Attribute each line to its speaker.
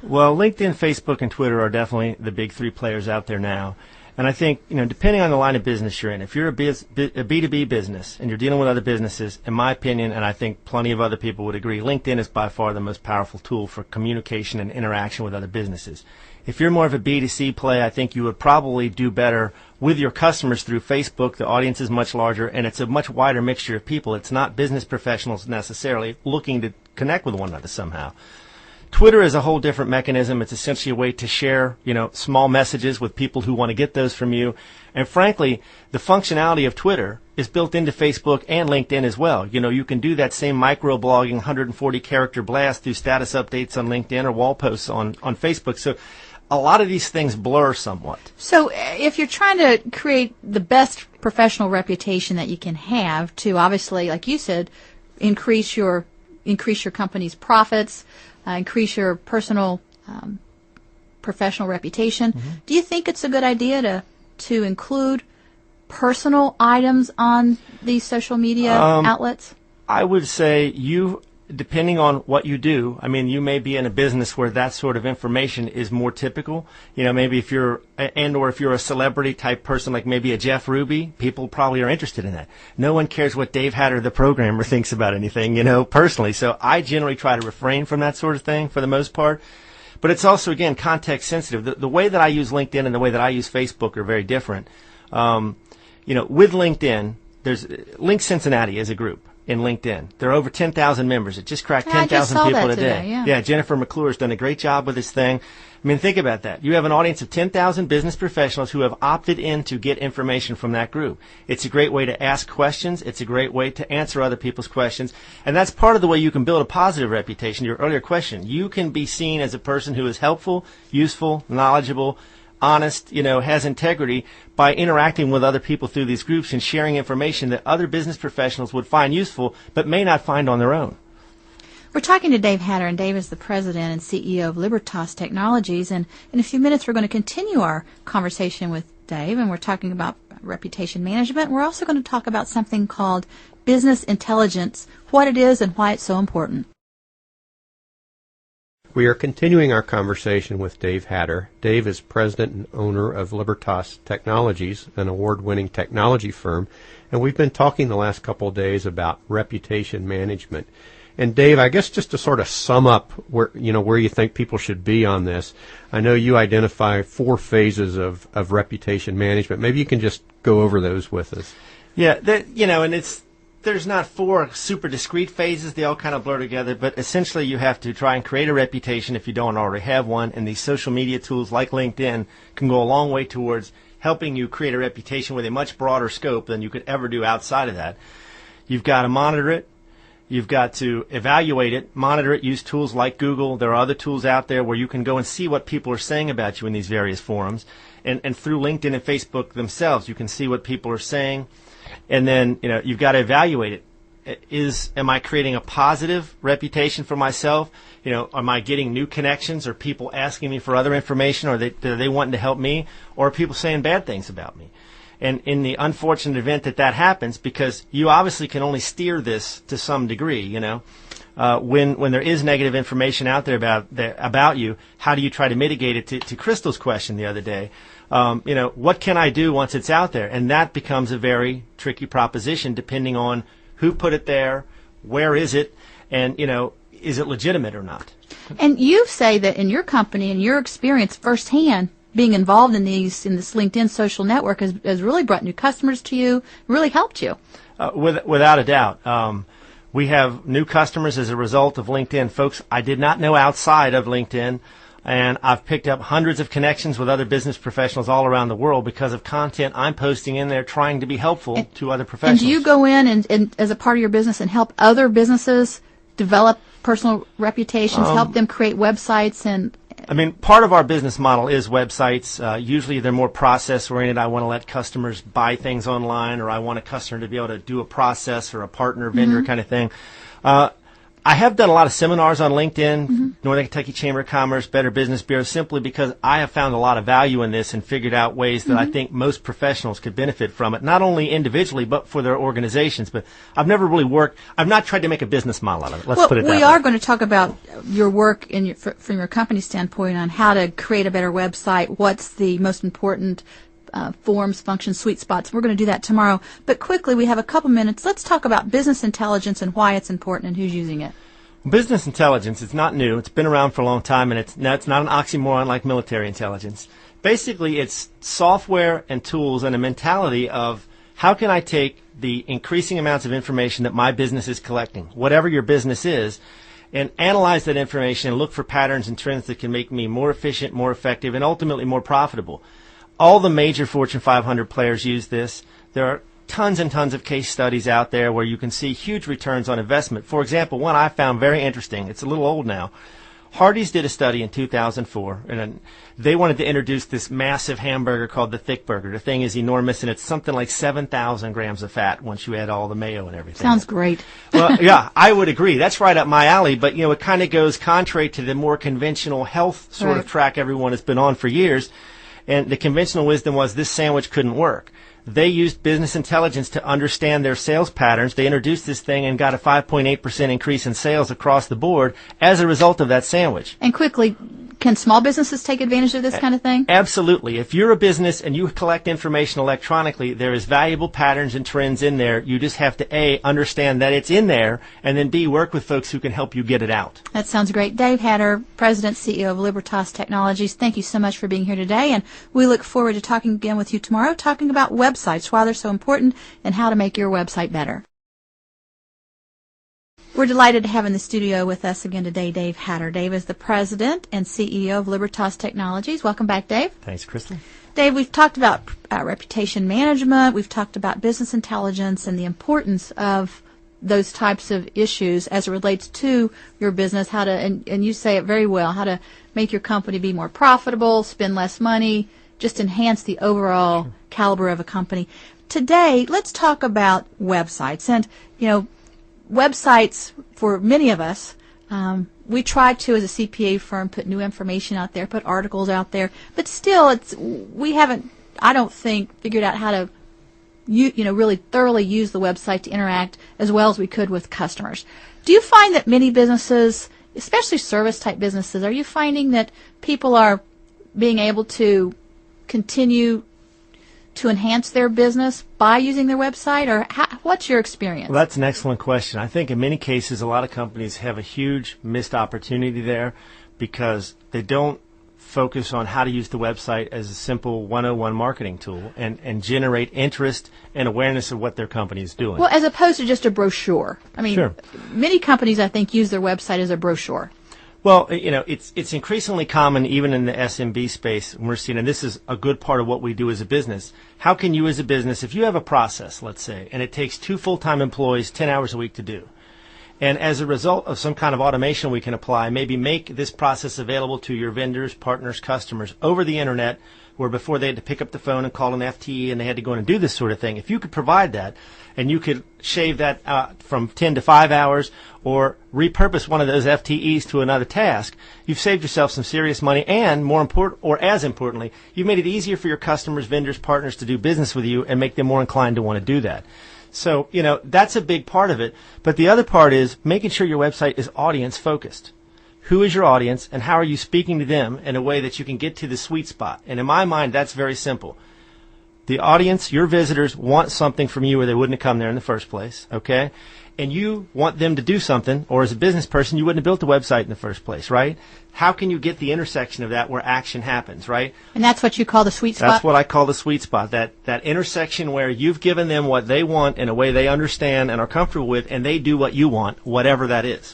Speaker 1: Well, LinkedIn, Facebook, and Twitter are definitely the big three players out there now. And I think, depending on the line of business you're in, if you're a B2B business and you're dealing with other businesses, in my opinion, and I think plenty of other people would agree, LinkedIn is by far the most powerful tool for communication and interaction with other businesses. If you're more of a B2C play, I think you would probably do better with your customers through Facebook. The audience is much larger, and it's a much wider mixture of people. It's not business professionals necessarily looking to connect with one another somehow. Twitter is a whole different mechanism. It's essentially a way to share, small messages with people who want to get those from you. And frankly, the functionality of Twitter is built into Facebook and LinkedIn as well. You can do that same micro-blogging 140-character blast through status updates on LinkedIn or wall posts on Facebook. So a lot of these things blur somewhat.
Speaker 2: So if you're trying to create the best professional reputation that you can have to, obviously, like you said, increase your company's profits, increase your personal professional reputation. Mm-hmm. Do you think it's a good idea to include personal items on these social media outlets? I
Speaker 1: would say depending on what you do, you may be in a business where that sort of information is more typical. Maybe if you're a celebrity type person, like maybe a Jeff Ruby, people probably are interested in that. No one cares what Dave Hatter, the programmer, thinks about anything, personally. So I generally try to refrain from that sort of thing for the most part. But it's also, again, context sensitive. The way that I use LinkedIn and the way that I use Facebook are very different. With LinkedIn, there's Link Cincinnati as a group. In LinkedIn, there are over 10,000 members. It just cracked 10,000 people a day.
Speaker 2: Yeah,
Speaker 1: Jennifer McClure's done a great job with this thing. Think about that. You have an audience of 10,000 business professionals who have opted in to get information from that group. It's a great way to ask questions. It's a great way to answer other people's questions. And that's part of the way you can build a positive reputation. Your earlier question, you can be seen as a person who is helpful, useful, knowledgeable, honest, has integrity by interacting with other people through these groups and sharing information that other business professionals would find useful but may not find on their own.
Speaker 2: We're talking to Dave Hatter, and Dave is the president and CEO of Libertas Technologies. And in a few minutes, we're going to continue our conversation with Dave, and we're talking about reputation management. We're also going to talk about something called business intelligence, what it is and why it's so important.
Speaker 3: We are continuing our conversation with Dave Hatter. Dave is president and owner of Libertas Technologies, an award-winning technology firm, and we've been talking the last couple of days about reputation management. And Dave, I guess just to sort of sum up where you think people should be on this, I know you identify 4 phases of reputation management. Maybe you can just go over those with us.
Speaker 1: Yeah, there's not 4 super discrete phases. They all kind of blur together, but essentially you have to try and create a reputation if you don't already have one, and these social media tools like LinkedIn can go a long way towards helping you create a reputation with a much broader scope than you could ever do outside of that. You've got to monitor it. You've got to evaluate it, monitor it, use tools like Google. There are other tools out there where you can go and see what people are saying about you in these various forums. And through LinkedIn and Facebook themselves, you can see what people are saying. And then, you've got to evaluate it. Am I creating a positive reputation for myself? Am I getting new connections? Are people asking me for other information? Are they wanting to help me? Or are people saying bad things about me? And in the unfortunate event that happens, because you obviously can only steer this to some degree, when there is negative information out there about you, how do you try to mitigate it? To Crystal's question the other day, what can I do once it's out there? And that becomes a very tricky proposition depending on who put it there, where is it, and, is it legitimate or not?
Speaker 2: And you say that in your company, in your experience firsthand, being involved in this LinkedIn social network has really brought new customers to you, really helped you.
Speaker 1: Without a doubt. We have new customers as a result of LinkedIn. Folks I did not know outside of LinkedIn, and I've picked up hundreds of connections with other business professionals all around the world because of content I'm posting in there trying to be helpful to other professionals.
Speaker 2: And do you go in and as a part of your business and help other businesses develop personal reputations, help them create websites and...
Speaker 1: Part of our business model is websites. Usually they're more process-oriented. I want to let customers buy things online, or I want a customer to be able to do a process or a partner vendor kind of thing. I have done a lot of seminars on LinkedIn, Northern Kentucky Chamber of Commerce, Better Business Bureau, simply because I have found a lot of value in this and figured out ways that I think most professionals could benefit from it, not only individually, but for their organizations. But I've never really I've not tried to make a business model out of it. Let's put it that way.
Speaker 2: We are going to talk about your work from your company standpoint on how to create a better website, what's the most important forms, functions, sweet spots. We're going to do that tomorrow. But quickly, we have a couple minutes. Let's talk about business intelligence and why it's important and who's using it.
Speaker 1: Business intelligence is not new. It's been around for a long time, and it's not an oxymoron like military intelligence. Basically, it's software and tools and a mentality of how can I take the increasing amounts of information that my business is collecting, whatever your business is, and analyze that information and look for patterns and trends that can make me more efficient, more effective, and ultimately more profitable. All the major Fortune 500 players use this. There are tons and tons of case studies out there where you can see huge returns on investment. For example, one I found very interesting. It's a little old now. Hardee's did a study in 2004, and they wanted to introduce this massive hamburger called the Thick Burger. The thing is enormous, and it's something like 7,000 grams of fat once you add all the mayo and everything.
Speaker 2: Sounds great.
Speaker 1: Well, yeah, I would agree. That's right up my alley, but, it kind of goes contrary to the more conventional health sort of track everyone has been on for years. And the conventional wisdom was this sandwich couldn't work. They used business intelligence to understand their sales patterns. They introduced this thing and got a 5.8% increase in sales across the board as a result of that sandwich.
Speaker 2: And quickly, can small businesses take advantage of this kind of thing?
Speaker 1: Absolutely. If you're a business and you collect information electronically, there is valuable patterns and trends in there. You just have to, A, understand that it's in there, and then, B, work with folks who can help you get it out.
Speaker 2: That sounds great. Dave Hatter, President, CEO of Libertas Technologies, thank you so much for being here today, and we look forward to talking again with you tomorrow, talking about websites, why they're so important, and how to make your website better. We're delighted to have in the studio with us again today Dave Hatter. Dave is the President and CEO of Libertas Technologies. Welcome back, Dave.
Speaker 1: Thanks, Crystal.
Speaker 2: Dave, we've talked about reputation management. We've talked about business intelligence and the importance of those types of issues as it relates to your business, how to, and you say it very well, how to make your company be more profitable, spend less money, just enhance the overall caliber of a company. Today, let's talk about websites. And, websites, for many of us, we try to, as a CPA firm, put new information out there, put articles out there, but still, we haven't, I don't think, figured out how to, really thoroughly use the website to interact as well as we could with customers. Do you find that many businesses, especially service-type businesses, are you finding that people are being able to continue to enhance their business by using their website, or what's your experience?
Speaker 1: Well, that's an excellent question. I think in many cases a lot of companies have a huge missed opportunity there because they don't focus on how to use the website as a simple 101 marketing tool and generate interest and awareness of what their company is doing.
Speaker 2: Well, as opposed to just a brochure. I mean,
Speaker 1: Sure.
Speaker 2: Many companies, I think, use their website as a brochure.
Speaker 1: Well, it's increasingly common even in the SMB space. We're seeing, and this is a good part of what we do as a business. How can you as a business, if you have a process, let's say, and it takes 2 full-time employees 10 hours a week to do, and as a result of some kind of automation we can apply, maybe make this process available to your vendors, partners, customers over the internet, where before they had to pick up the phone and call an FTE and they had to go in and do this sort of thing. If you could provide that, and you could shave that from 10 to 5 hours or repurpose one of those FTEs to another task, you've saved yourself some serious money, and more important, or as importantly, you've made it easier for your customers, vendors, partners to do business with you and make them more inclined to want to do that. So, that's a big part of it. But the other part is making sure your website is audience focused. Who is your audience, and how are you speaking to them in a way that you can get to the sweet spot? And in my mind, that's very simple. The audience, your visitors, want something from you or they wouldn't have come there in the first place, okay? And you want them to do something, or as a business person, you wouldn't have built the website in the first place, right? How can you get the intersection of that where action happens, right?
Speaker 2: And that's what you call the sweet spot?
Speaker 1: That's what I call the sweet spot, that intersection where you've given them what they want in a way they understand and are comfortable with, and they do what you want, whatever that is.